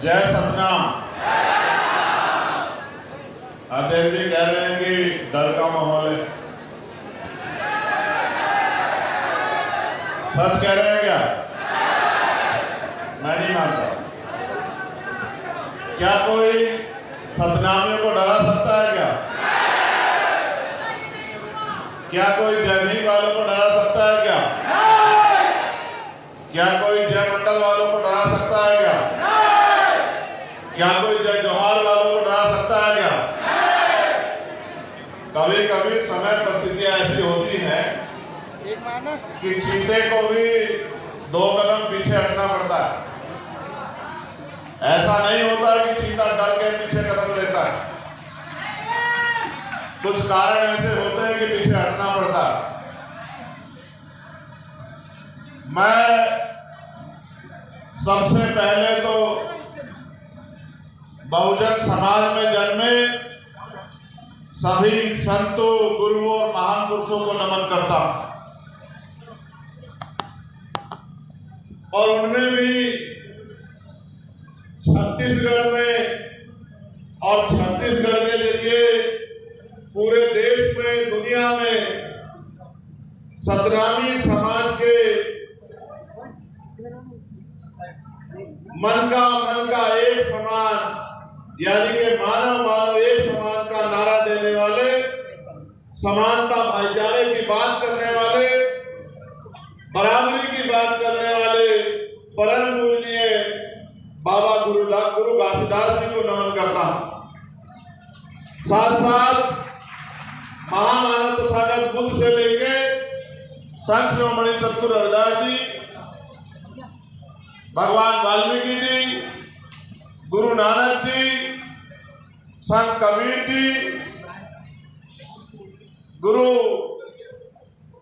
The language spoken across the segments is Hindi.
जय सतनाम। अध्यक्ष जी कह रहे हैं कि डर का माहौल है, सच कह रहे हैं क्या? मैं नहीं मानता। क्या कोई सतनामियों को डरा सकता है क्या? क्या कोई जयनीक वालों को डरा सकता है क्या? क्या कोई जय मंडल वालों को डरा सकता है क्या? क्या कोई जय जोहार वालों को डरा सकता है क्या? कभी कभी समय परिस्थितियां ऐसी होती हैं कि चीते को भी 2 कदम पीछे हटना पड़ता है। ऐसा नहीं होता कि चीता डर के पीछे कदम लेता है। कुछ कारण ऐसे होते हैं कि पीछे हटना पड़ता है। मैं सबसे पहले तो बहुजन समाज में जन्मे सभी संतों, गुरुओं और महान पुरुषों को नमन करता हूं। और उनमें भी छत्तीसगढ़ में और छत्तीसगढ़ के जरिए पूरे देश में, दुनिया में सतनामी समाज के मन का एक समान, यानी कि मानव मानव एक समान का नारा देने वाले, समानता भाईचारे की बात करने वाले, बराबरी की बात करने वाले परम पूजनीय बाबा गुरु घासीदास जी को नमन करता हूं। साथ साथ महामानव तथागत बुद्ध से लेके संत शिरोमणि सतगुरु रविदास जी, भगवान वाल्मीकि जी, गुरु नानक जी, संत कबीर जी, गुरु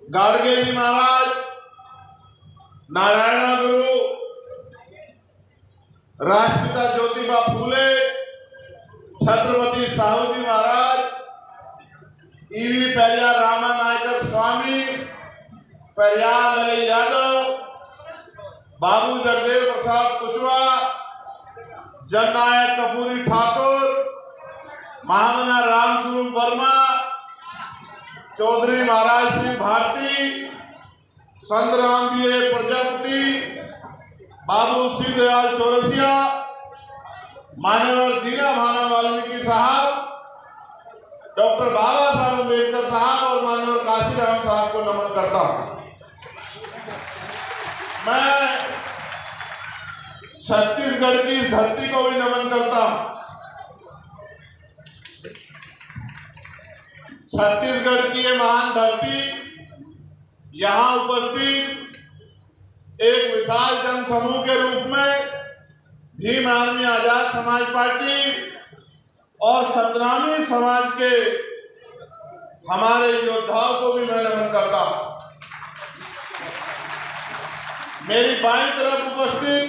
गाडगे जी महाराज, नारायण गुरु, राष्ट्रपिता ज्योतिबा फूले, छत्रपति साहू जी महाराज, ईवी पेरियार रामानायकर स्वामी, पेरियार लली यादव, बाबू जगदेव प्रसाद कुशवाहा, जननायक कपूरी ठाकुर, महामना रामस्वरूप वर्मा, चौधरी महाराज सिंह भारती, संतराम बी.ए. प्रजापति, बाबू सिद्धदयाल चौरसिया, मानव दीना भाना वाल्मीकि साहब, डॉक्टर बाबा साहब अम्बेडकर साहब और मानव काशीराम साहब को नमन करता हूं। मैं छत्तीसगढ़ की धरती को भी नमन करता हूं। छत्तीसगढ़ की ये महान धरती, यहां उपस्थित एक विशाल जन समूह के रूप में भीम आर्मी आजाद समाज पार्टी और सतनामी समाज के हमारे योद्धाओं को भी मैं नमन करता हूं। मेरी बाईं तरफ उपस्थित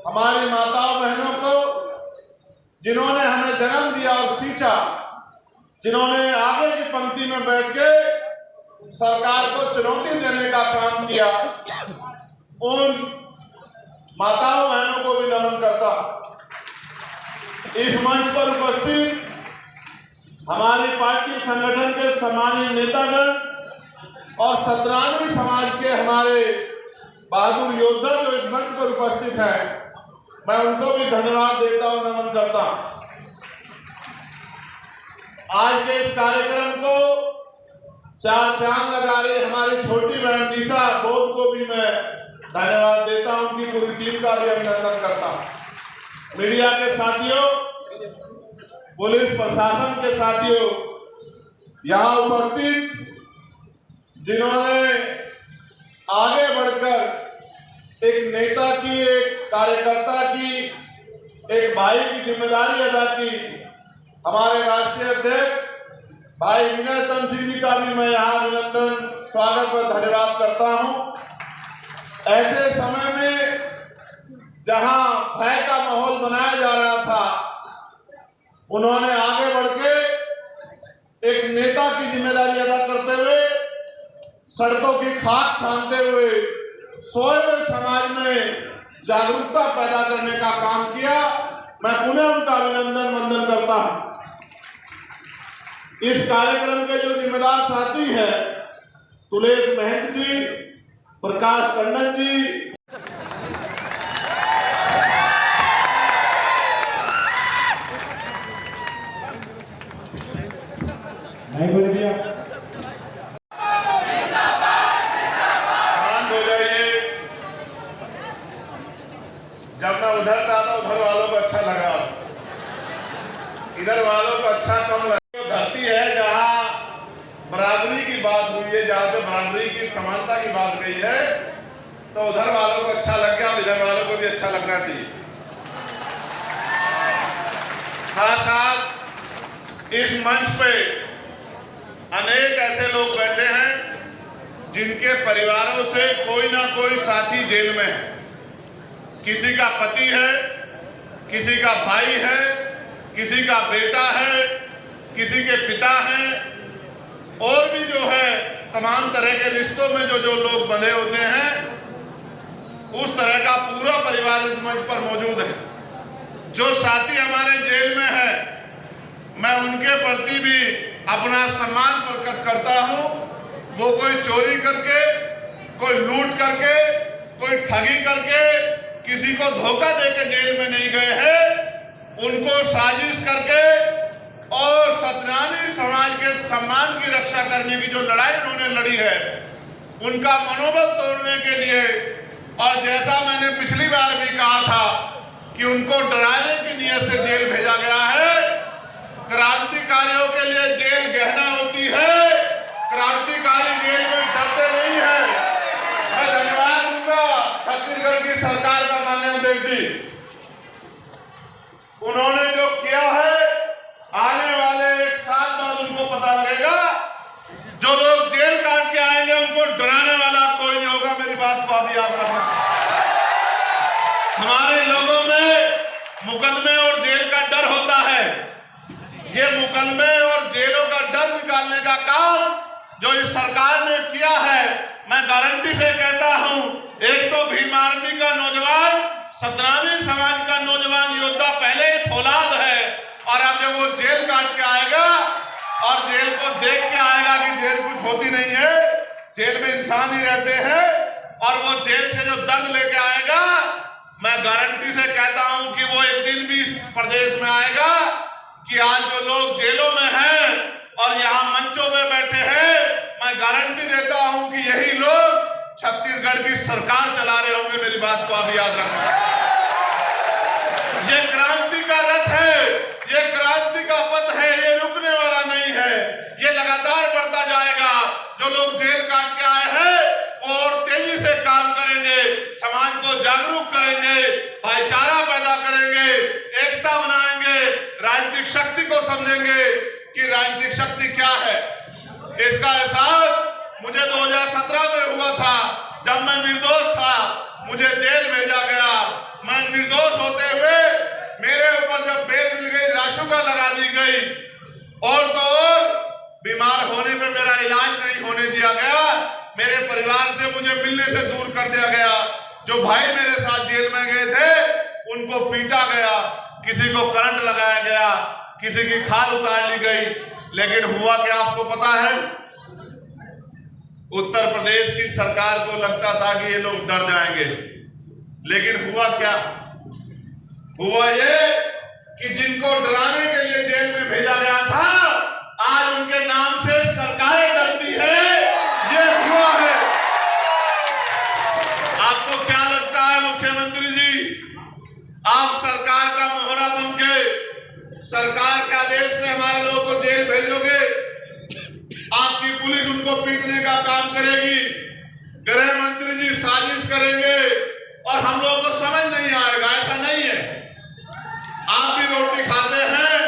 हमारी माताओं बहनों को, जिन्होंने हमें जन्म दिया और सींचा, जिन्होंने आगे की पंक्ति में बैठ के सरकार को चुनौती देने का काम किया, उन माताओं बहनों को भी नमन करता हूं। इस मंच पर उपस्थित हमारी पार्टी संगठन के सम्मानित नेतागण और सतनामी समाज के हमारे बहादुर योद्धा जो इस मंच पर उपस्थित हैं, मैं उनको भी धन्यवाद देता हूं, नमन करता हूं। आज के इस कार्यक्रम को 4 चांद लगा रही हमारी छोटी बहन निशा बोध को भी मैं धन्यवाद देता हूं, उनकी पूरी टीम का भी अभिनंदन करता हूं। मीडिया के साथियों, पुलिस प्रशासन के साथियों, यहां उपस्थित जिन्होंने आगे बढ़कर एक नेता की, एक कार्यकर्ता की, एक भाई की जिम्मेदारी अदा की, हमारे राष्ट्रीय अध्यक्ष भाई विनय तन सिंह जी का भी मैं यहाँ अभिनंदन, स्वागत व धन्यवाद करता हूँ। ऐसे समय में जहां भय का माहौल बनाया जा रहा था, उन्होंने आगे बढ़ के एक नेता की जिम्मेदारी अदा करते हुए, सड़कों की खाक छानते हुए, सोए हुए समाज में जागरूकता पैदा करने का काम किया। मैं पुनः उनका अभिनंदन वंदन करता हूं। इस कार्यक्रम के जो जिम्मेदार साथी हैं, तुलेश महंत जी, प्रकाश टंडन जी, नहीं बोले भैया। शांत हो जाइए। जब मैं उधर था तो उधर वालों को अच्छा लगा, इधर वालों को अच्छा कम लगा। धरती है जहां बराबरी की बात हुई है, जहां से बराबरी की समानता की बात गई है, तो उधर वालों को अच्छा लग गया, इधर वालों को भी अच्छा लगना चाहिए। साथ साथ इस मंच पे अनेक ऐसे लोग बैठे हैं जिनके परिवारों से कोई ना कोई साथी जेल में है। किसी का पति है, किसी का भाई है, किसी का बेटा है, किसी के पिता हैं, और भी जो है तमाम तरह के रिश्तों में जो लोग बंधे होते हैं, उस तरह का पूरा परिवार इस मंच पर मौजूद है। जो साथी हमारे जेल में है, मैं उनके प्रति भी अपना सम्मान प्रकट करता हूं। वो कोई चोरी करके, कोई लूट करके, कोई ठगी करके, किसी को धोखा देकर जेल में नहीं गए हैं। उनको साजिश करके और सत्यनारायण समाज के सम्मान की रक्षा करने की जो लड़ाई उन्होंने लड़ी है, उनका मनोबल तोड़ने के लिए, और जैसा मैंने पिछली बार भी कहा था कि उनको डराने की नीयत से जेल भेजा गया है। क्रांतिकारियों के लिए जेल गहना होती है। क्रांतिकारी जेल में डरते नहीं है। मैं धन्यवाद दूंगा छत्तीसगढ़ की सरकार का, माननीय अध्यक्ष जी, उन्होंने जो किया है, आने वाले 1 साल बाद उनको पता लगेगा। जो लोग जेल काट के आएंगे उनको डराने वाला कोई नहीं होगा। मेरी बात को आप याद रखना। हमारे लोगों में मुकदमे और जेल का डर होता है। ये मुकदमे और जेलों का डर निकालने का काम जो इस सरकार ने किया है, मैं गारंटी से कहता हूं, एक तो भीम आर्मी का नौजवान, सत्यनारायण समाज का नौजवान योद्धा पहले ही फौलाद है, और अब जब वो जेल काट के आएगा और जेल को देख के आएगा कि जेल कुछ होती नहीं है, जेल में इंसान ही रहते हैं, और वो जेल से जो दर्द लेके आएगा, मैं गारंटी से कहता हूं कि वो एक दिन भी प्रदेश में आएगा कि आज जो लोग जेलों में हैं और यहाँ मंचों में बैठे हैं, मैं गारंटी देता हूं कि यही लोग छत्तीसगढ़ की सरकार चला रहे होंगे। मेरी बात को आप याद रखना। ये क्रांति का रथ है, ये क्रांति का पथ है, ये रुकने वाला नहीं है, ये लगातार बढ़ता जाएगा। जो लोग जेल काट के आए हैं वो और तेजी से काम करेंगे, समाज को जागरूक करेंगे, भाईचारा पैदा करेंगे, एकता बनाएंगे, राजनीतिक शक्ति को समझेंगे कि राजनीतिक शक्ति क्या है। इसका एहसास मुझे 2017 में हुआ था, जब मैं निर्दोष था, मुझे जेल भेजा गया। मैं निर्दोष होते हुए मेरे ऊपर जब बेल मिल गई, राशुका लगा दी गई, और तो और बीमार होने पे मेरा इलाज नहीं होने दिया गया, मेरे परिवार से मुझे मिलने से दूर कर दिया गया। जो भाई मेरे साथ जेल में गए थे उनको पीटा गया, किसी को करंट लगाया गया, किसी की खाल उतार ली गई। लेकिन हुआ क्या आपको पता है? उत्तर प्रदेश की सरकार को लगता था कि ये लोग डर जाएंगे, लेकिन हुआ क्या? हुआ ये कि जिनको डराने के लिए जेल में भेजा गया था, आज उनके नाम से सरकारें डरती है। ये हुआ है। आपको क्या लगता है मुख्यमंत्री जी, आप सरकार का मोहरा बनके सरकार के आदेश में हमारे लोगों को जेल भेजोगे? आपकी पुलिस उनको पीटने का काम करेगी, गृह मंत्री जी साजिश करेंगे, और हम लोगों को समझ नहीं आएगा। ऐसा नहीं है। आप भी रोटी खाते हैं,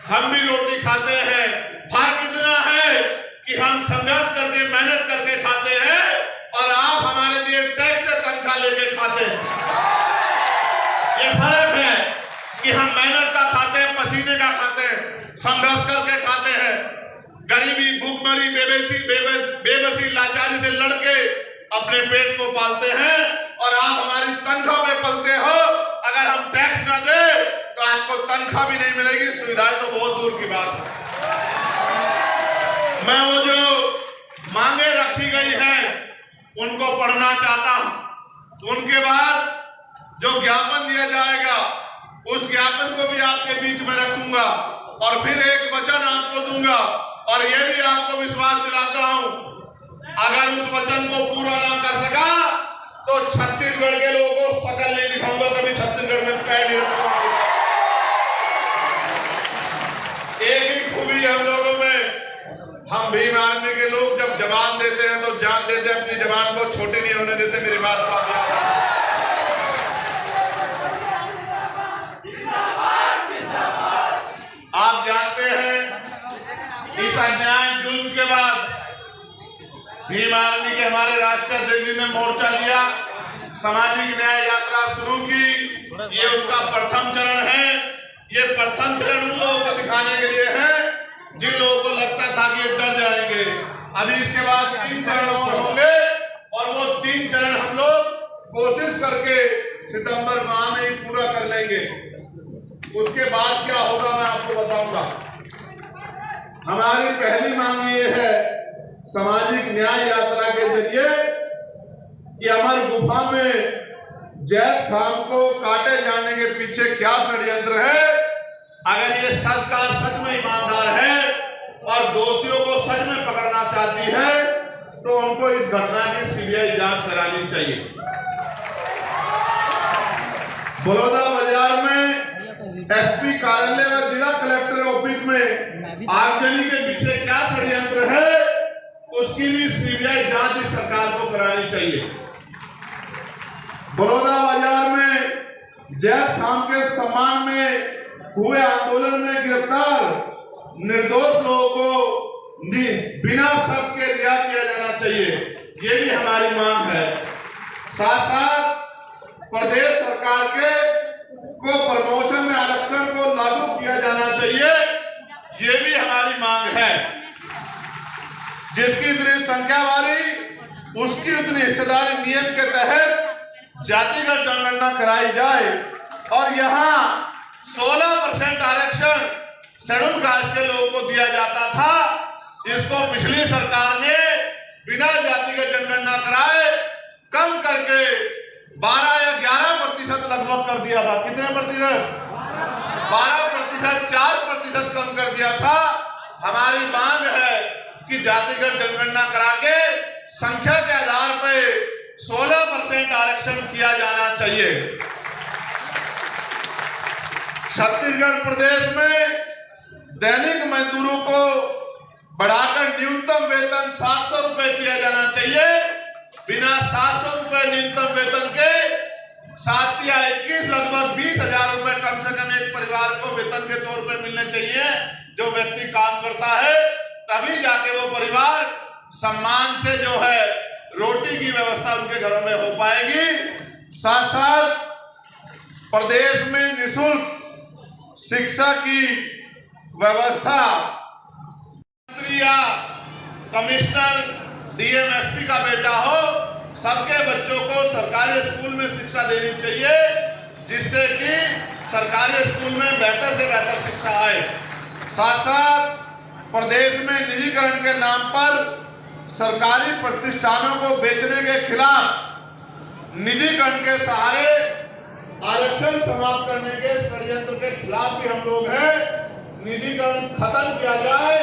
हम भी रोटी खाते हैं। फर्क इतना है कि हम संघर्ष करके, मेहनत करके खाते हैं, और आप हमारे लिए टैक्स से तनख्वाह लेके खाते हैं। ये फर्क है कि हम मेहनत का खाते हैं, पसीने का खाते हैं, संघर्ष करके खाते हैं। गरीबी, भूखमरी, बेबसी, लाचारी से लड़के अपने पेट को पालते हैं, और आप हमारी तनख्वाह पे पलते हो। अगर हम टैक्स ना दे तो आपको तनख्वाह भी नहीं मिलेगी, सुविधाएं तो बहुत दूर की बात है। मैं वो जो मांगे रखी गई हैं उनको पढ़ना चाहता हूं। उनके बाद जो ज्ञापन दिया जाएगा उस ज्ञापन को भी आपके बीच में रखूंगा और फिर एक वचन आपको दूंगा और यह भी आपको विश्वास दिलाता हूं, अगर उस वचन को पूरा ना कर सका तो छत्तीसगढ़ के लोगों को शकल नहीं दिखाऊंगा, कभी छत्तीसगढ़ में पैर नहीं रखूंगा। एक ही खूबी हम लोगों में, हम भीम आर्मी के लोग जब जवान देते हैं तो जान देते हैं, अपनी जवान को छोटी नहीं होने देते। मेरी बात को आप याद रखें। आप जानते हैं इस अन्याय जुल्म के बाद भीम आर्मी के हमारे राष्ट्रीय अध्यक्ष जी ने मोर्चा लिया, सामाजिक न्याय यात्रा शुरू की। ये उसका प्रथम चरण है। ये प्रथम चरण उन लोगों को दिखाने के लिए है जिन लोगों को लगता था कि ये डर जाएंगे। अभी इसके बाद 3 चरण और होंगे और वो 3 चरण हम लोग कोशिश करके सितंबर माह में ही पूरा कर लेंगे। उसके बाद क्या होगा मैं आपको बताऊंगा। हमारी पहली मांग ये है सामाजिक न्याय यात्रा के जरिए कि अमर गुफा में जैद खान को काटे जाने के पीछे क्या षड्यंत्र है। अगर ये सरकार सच में ईमानदार है और दोषियों को सच में पकड़ना चाहती है तो उनको इस घटना की सीबीआई जांच करानी चाहिए। बड़ौदा बाजार में एसपी कार्यालय और जिला कलेक्टर ऑफिस में आगजनी के पीछे क्या षड्यंत्र है उसकी भी सीबीआई जांच इस सरकार को करानी चाहिए। बड़ौदा बाजार में जैद खान के सम्मान में हुए आंदोलन में गिरफ्तार निर्दोष लोगों को बिना शर्त के रिहा किया जाना चाहिए, ये भी हमारी मांग है। साथ साथ प्रदेश सरकार के को प्रमोशन में आरक्षण को लागू किया जाना चाहिए, ये भी हमारी मांग है। जिसकी इतनी संख्या वाली उसकी उतनी हिस्सेदारी नियम के तहत जातिगत जनगणना कराई जाए और यहाँ 16% आरक्षण शेड्यूल कास्ट के लोगों को दिया जाता था, इसको पिछली सरकार ने बिना जातिगत जनगणना कराए कम करके 12 या 11% लगभग कर दिया था। कितने प्रतिशत? 12%, 4% कम कर दिया था। हमारी मांग है कि जातिगत जनगणना करा के संख्या के आधार पर 16% आरक्षण किया जाना चाहिए। छत्तीसगढ़ प्रदेश में दैनिक मजदूरों को बढ़ाकर न्यूनतम वेतन 700 रुपए किया जाना चाहिए। बिना 700 रुपए न्यूनतम वेतन के 7 या 21 लगभग 20,000 रुपए कम से कम एक परिवार को वेतन के तौर पर मिलने चाहिए। जो व्यक्ति काम करता है तभी जाके वो परिवार सम्मान से जो है रोटी की व्यवस्था उनके घरों में हो पाएगी। साथ साथ प्रदेश में निःशुल्क शिक्षा की व्यवस्था, मंत्री या कमिश्नर डीएम एसपी का बेटा हो, सबके बच्चों को सरकारी स्कूल में शिक्षा देनी चाहिए, जिससे कि सरकारी स्कूल में बेहतर से बेहतर शिक्षा आए। साथ साथ प्रदेश में निजीकरण के नाम पर सरकारी प्रतिष्ठानों को बेचने के खिलाफ, निजीकरण के सहारे आरक्षण समाप्त करने के षड्यंत्र के खिलाफ भी हम लोग हैं। निजीकरण खत्म किया जाए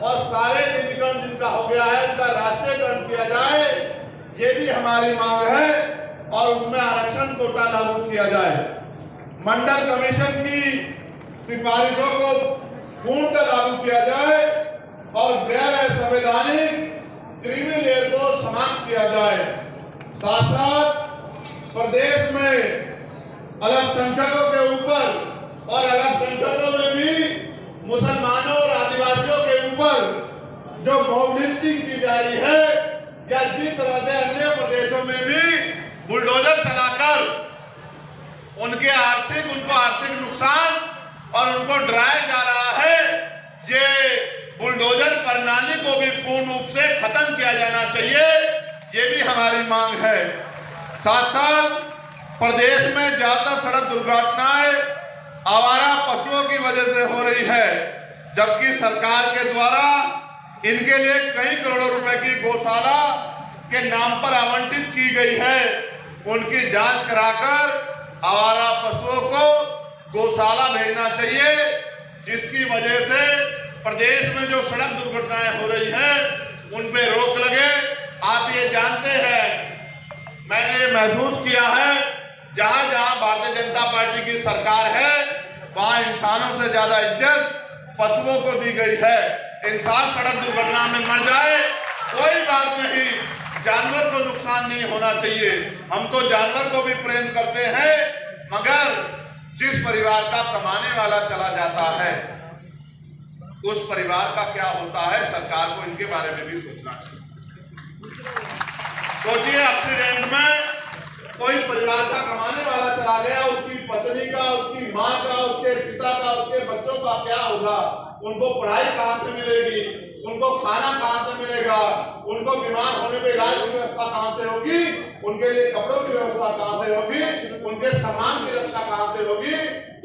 और सारे निजीकरण जिनका हो गया है उनका राष्ट्रीयकरण किया जाए, ये भी हमारी मांग है और उसमें आरक्षण कोटा लागू किया जाए। मंडल कमीशन की सिफारिशों को पूर्णतः लागू किया जाए और गैर संवैधानिक क्रीमी लेयर को समाप्त किया जाए। साथ साथ प्रदेश में अल्पसंख्यकों के ऊपर और अल्पसंख्यकों में भी मुसलमानों और आदिवासियों के ऊपर जो मॉब लिंचिंग की जा रही है या जिस तरह से अन्य प्रदेशों में भी बुलडोजर चलाकर उनको आर्थिक नुकसान और उनको डराया जा रहा है, ये बुलडोजर प्रणाली को भी पूर्ण रूप से खत्म किया जाना चाहिए, ये भी हमारी मांग है। साथ साथ प्रदेश में ज्यादातर सड़क दुर्घटनाएं आवारा पशुओं की वजह से हो रही है, जबकि सरकार के द्वारा इनके लिए कई करोड़ों रुपए की गौशाला के नाम पर आवंटित की गई है। उनकी जांच कराकर आवारा पशुओं को गौशाला भेजना चाहिए, जिसकी वजह से प्रदेश में जो सड़क दुर्घटनाएं हो रही हैं उन पे रोक लगे। आप ये जानते हैं, मैंने ये महसूस किया है, जहां जहां भारतीय जनता पार्टी की सरकार है वहां इंसानों से ज्यादा इज्जत पशुओं को दी गई है। इंसान सड़क दुर्घटना में मर जाए कोई बात नहीं, जानवर को नुकसान नहीं होना चाहिए। हम तो जानवर को भी प्रेम करते हैं, मगर जिस परिवार का कमाने वाला चला जाता है उस परिवार का क्या होता है, सरकार को इनके बारे में भी सोचना चाहिए। सोचिए, एक्सीडेंट में कोई परिवार का कमाने वाला चला गया, उसकी पत्नी का, उसकी माँ का, उसके पिता का, उसके बच्चों का क्या होगा? उनको पढ़ाई कहाँ से मिलेगी? उनको खाना कहाँ से मिलेगा? उनको बीमार होने पे इलाज की व्यवस्था कहाँ से होगी? उनके लिए कपड़ों की व्यवस्था कहाँ से होगी? उनके सामान की रक्षा कहाँ से होगी?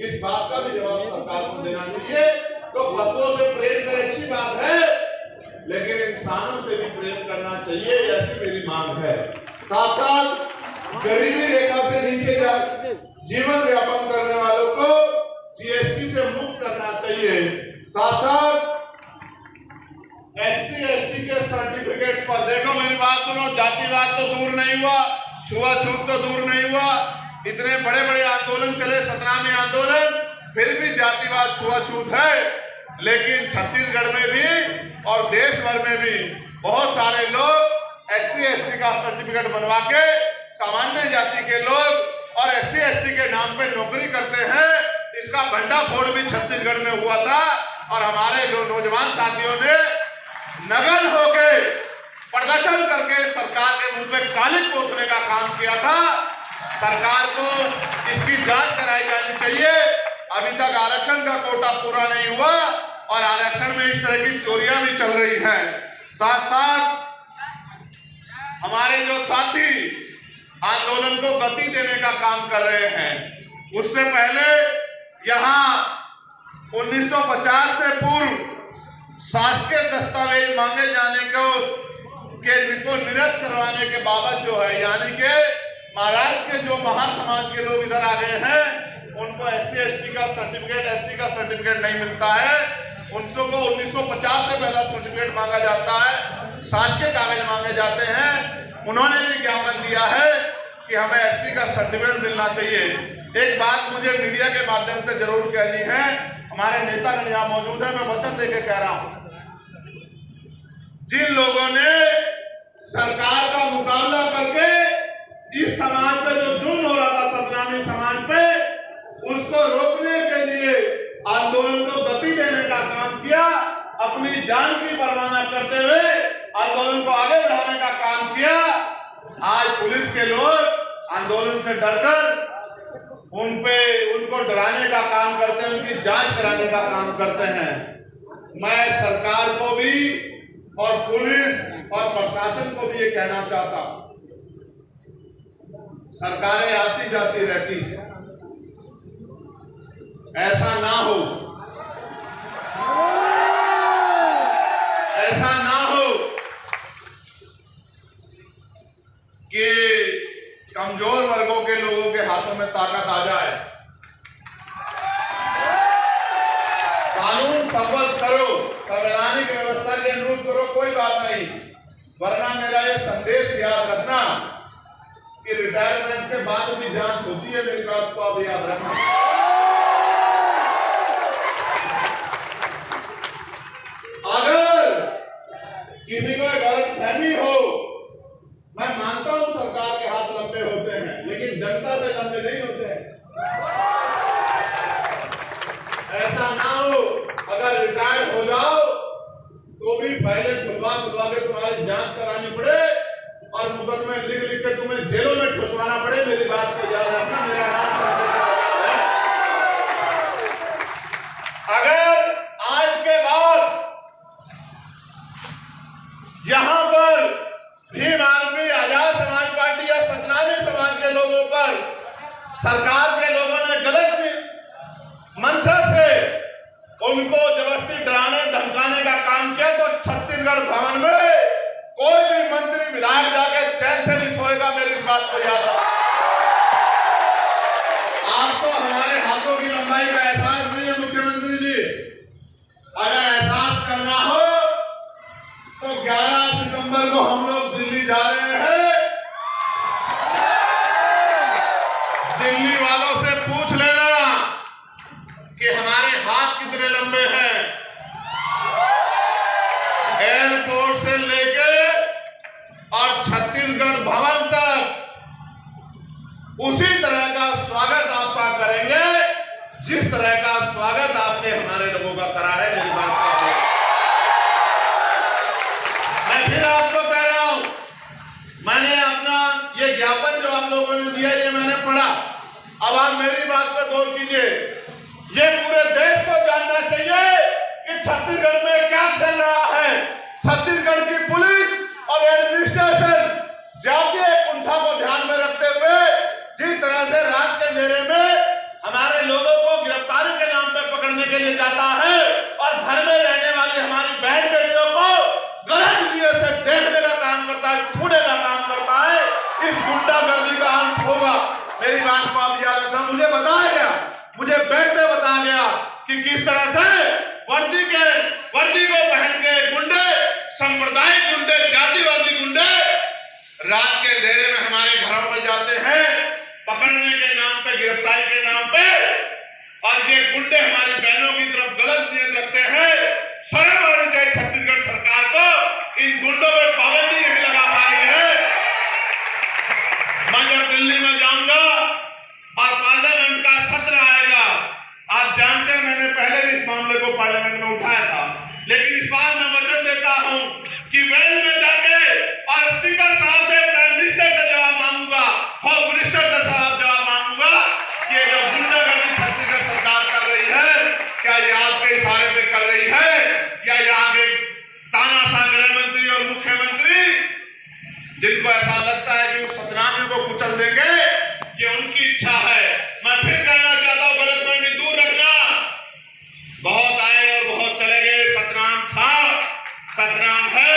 इस बात का भी जवाब सरकार को देना चाहिए। तो पशुओं से प्रेम करें, अच्छी बात है, लेकिन इंसानों से भी प्रेम करना चाहिए, ऐसी मेरी मांग है। साथ साथ गरीबी रेखा से नीचे जा जीवन यापन करने वालों को जीएसटी से मुक्त करना चाहिए। साथ साथ एससी एसटी के सर्टिफिकेट पर, देखो मेरी बात सुनो, जातिवाद तो दूर नहीं हुआ, छुआछूत तो दूर नहीं हुआ, इतने बड़े बड़े आंदोलन चले, 17 में आंदोलन, फिर भी जातिवाद छुआछूत है। लेकिन छत्तीसगढ़ में भी और देश भर में भी बहुत सारे लोग एससी एसटी का सर्टिफिकेट बनवा के सामान्य जाति के लोग और एससी एसटी के नाम पे नौकरी करते हैं। इसका भंडाफोड़ भी छत्तीसगढ़ में हुआ था और हमारे नौजवान साथियों ने नगन होके प्रदर्शन करके सरकार के मुंह पे कालिक पोतने का काम किया था। सरकार को इसकी जांच कराई जानी चाहिए। अभी तक आरक्षण का कोटा पूरा नहीं हुआ और आरक्षण में इस तरह की चोरियां भी चल रही हैं। साथ साथ हमारे जो साथी आंदोलन को गति देने का काम कर रहे हैं, उससे पहले यहाँ 1950 से पूर्व शासकीय दस्तावेज मांगे जाने को निरस्त करवाने के बाबत जो है, यानी कि महाराष्ट्र के जो महार समाज के लोग इधर आ गए हैं, उनको एससी एसटी का सर्टिफिकेट, एससी का सर्टिफिकेट नहीं मिलता है। उनको 1950 से पहला सर्टिफिकेट मांगा जाता है, शासकीय कागज मांगे जाते हैं। उन्होंने भी ज्ञापन दिया है कि हमें एससी का सर्टिफिकेट मिलना चाहिए। एक बात मुझे मीडिया के माध्यम से जरूर कहनी है, हमारे नेतागण यहाँ मौजूद है, मैं वचन देके कह रहा हूं, जिन लोगों ने सरकार का मुकाबला करके इस समाज पे जो जुल्म हो रहा था, सतनामी समाज पे, उसको रोकने के लिए आंदोलन को गति देने का काम किया, अपनी जान की परवाह न करते हुए आंदोलन को आगे बढ़ाने का काम किया। आज पुलिस के लोग आंदोलन से डरकर उनको डराने का काम करते हैं, उनकी जांच कराने का काम करते हैं। मैं सरकार को भी और पुलिस और प्रशासन को भी ये कहना चाहता हूं, सरकारें आती जाती रहती है, ऐसा ना हो, ऐसा ना हो कि कमजोर वर्गों के लोगों के हाथों में ताकत आ जाए। कानून संबद्ध करो, संवैधानिक व्यवस्था के अनुरूप करो, कोई बात नहीं, वरना मेरा ये संदेश याद रखना कि रिटायरमेंट के बाद भी जांच होती है, मेरी बात को आप याद रखना। अगर किसी को गलतफहमी हो, मैं मानता हूं सरकार के हाथ लंबे होते हैं, लेकिन जनता से लंबे नहीं होते हैं। ऐसा ना हो, अगर रिटायर्ड हो जाओ तो भी पहले खुलवा के तुम्हारी जांच करानी पड़े और मुकदमे लिख के तुम्हें जेलों में ठुसवाना पड़े। मेरी बात को याद रखना, मेरा नाम अगर आज के बाद यहां पर भीम आर्मी, आजाद समाज पार्टी या सतनामी समाज उनको जबरदस्ती डराने धमकाने का काम किया तो छत्तीसगढ़ भवन में कोई भी मंत्री विधायक जाके चैन से नहीं सोएगा। मेरी इस बात को याद रखो। आपको हमारे हाथों की लंबाई का एहसास नहीं है मुख्यमंत्री जी। अगर एहसास करना हो तो 11 सितंबर को हम लोग दिल्ली जा रहे हैं। दिल्ली वालों से पूछ लेना कि हमारे हाथ कितने लंबे हैं। एयरपोर्ट से लेके और छत्तीसगढ़ भवन तक उसी तरह का स्वागत आपका करेंगे जिस तरह का स्वागत आपने हमारे लोगों का करा है। मेरी बात का मैं फिर आपको कह रहा हूं, मैंने अपना ये ज्ञापन जो आप लोगों ने दिया ये मैंने पढ़ा। अब आप मेरी बात पर गौर कीजिए। ये पूरे देश को जानना चाहिए कि छत्तीसगढ़ में क्या चल रहा है। छत्तीसगढ़ की पुलिस और एडमिनिस्ट्रेशन जातीय कुंठा को ध्यान में रखते हुए जिस तरह से रात के अंधेरे में हमारे लोगों को गिरफ्तारी के नाम पर पकड़ने के लिए जाता है और घर में रहने वाली हमारी बहन बेटियों को गलत नीयत से देखने का काम करता है, छूने का काम करता है, इस गुंडागर्दी का अंत होगा। मेरी बात को आप याद रखना। मुझे बताया गया, मुझे बैठ में बताया गया कि किस तरह से वर्दी को पहन के गुंडे, सांप्रदायिक गुंडे, जातिवादी गुंडे रात के अंधेरे में हमारे घरों में जाते हैं पकड़ने के नाम पे, गिरफ्तारी के नाम पे। और ये गुंडे हमारी बहनों की तरफ गलत नीयत रखते हैं। शर्म आनी चाहिए छत्तीसगढ़ सरकार को। इन गुंडों पर पाबंदी नहीं लगा पा रही है। मैं जब दिल्ली में जाऊंगा और पार्लियामेंट का सत्र आएगा, आप जानते हैं मैंने पहले भी इस मामले को पार्लियामेंट में उठाया था, लेकिन इस बार मैं वचन देता हूं कि वेल में जाके और स्पीकर साहब से, प्राइम मिनिस्टर से जवाब मांगूंगा, होम मिनिस्टर से जवाब मांगूंगा कि ये जो गुंडागर्दी छत्तीसगढ़ सरकार कर रही है, क्या ये आपके इशारे पे कर रही है या ये आगे तानाशाह गृह मंत्री और मुख्यमंत्री जिनको ऐसा लगता है कि उस सतनामी को कुचल देंगे, ये उनकी इच्छा है। मैं फिर कहना चाहता हूं, गलतफहमी दूर रखना। बहुत आए और बहुत चले गए। सतनाम था, सतनाम है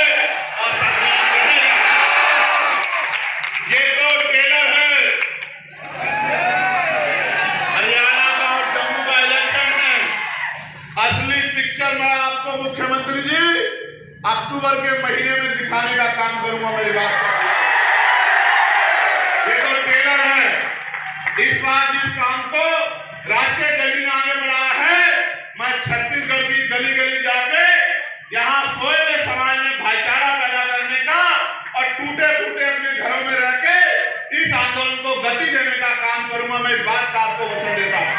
और सतनाम रहेगा। ये तो टेलर है। हरियाणा का और जम्मू का इलेक्शन है। असली पिक्चर मैं आपको मुख्यमंत्री जी अक्टूबर के महीने में दिखाने का काम करूंगा। मेरी बात ये तो टेलर है। इस बार जिस काम को राष्ट्रीय गति ने आगे बढ़ाया है, मैं छत्तीसगढ़ की गली गली जाके जहां सोए हुए समाज में भाईचारा पैदा करने का और टूटे फूटे अपने घरों में रह के इस आंदोलन को गति देने का काम करूंगा। मैं इस बात का आपको वचन देता हूं।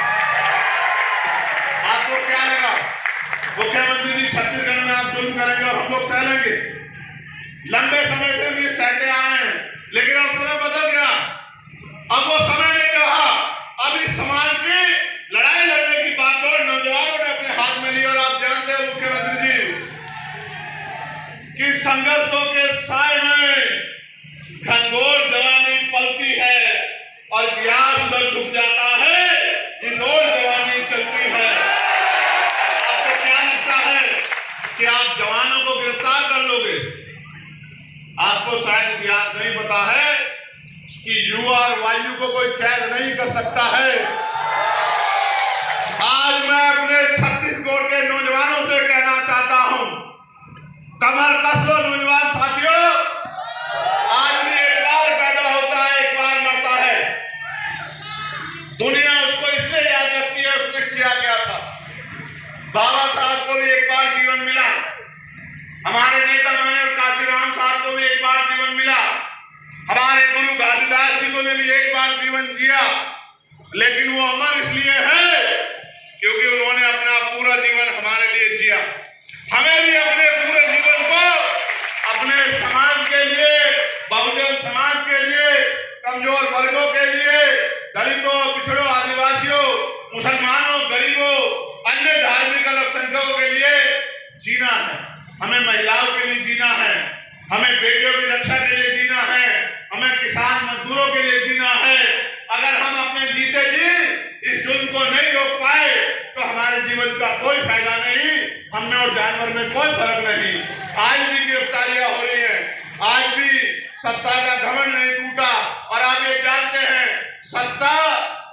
आपको क्या लगा मुख्यमंत्री जी छत्तीसगढ़ में आप जुल्म करेंगे और हम लोग सह लेंगे? लंबे समय से भी सहते आए हैं, लेकिन अब समय बदल गया। अब वो समय नहीं रहा। अब इस समाज की लड़ाई लड़ने की बात नौजवानों ने अपने हाथ में ली। और आप जानते हैं मुख्यमंत्री जी कि संघर्षों के साए में घनघोर जवानी पलती है और प्यार उधर झुक जाता है, इस ओर जवानी चलती है। आपको क्या लगता है कि आप जवानों को गिरफ्तार कर लोगे? आपको शायद इतिहास नहीं पता है कि युवा और वायु को कोई कैद नहीं कर सकता है। आज मैं अपने छत्तीसगढ़ के नौजवानों से कहना चाहता हूं, कमर कस लो नौजवान साथियों। आदमी एक बार पैदा होता है, एक बार मरता है। दुनिया उसको इसलिए याद रखती है उसने किया क्या था। बाबा साहब को भी एक बार जीवन मिला, हमारे नेता माननीय काशीराम साहब को भी एक बार जीवन मिला, हमारे गुरु घासीदास जी को ने भी एक बार जीवन जिया। लेकिन वो अमर इसलिए है क्योंकि उन्होंने अपना पूरा जीवन हमारे लिए जिया। हमें भी अपने पूरे जीवन को अपने समाज के लिए, बहुजन समाज के लिए, कमजोर वर्गों के लिए, दलितों, पिछड़ों, आदिवासियों, मुसलमानों, गरीबों, अन्य धार्मिक अल्पसंख्यकों के लिए जीना है। हमें महिलाओं के लिए जीना है, हमें बेटियों की रक्षा के लिए जीना है, हमें किसान मजदूरों के लिए जीना है। अगर हम अपने जीते जी इस जुल्म को नहीं रोक पाए तो हमारे जीवन जीवन का कोई फायदा नहीं, हम में और जानवर में कोई फर्क नहीं। आज भी गिरफ्तारियां हो रही हैं, आज भी सत्ता का घमंड नहीं टूटा। और आप ये जानते हैं सत्ता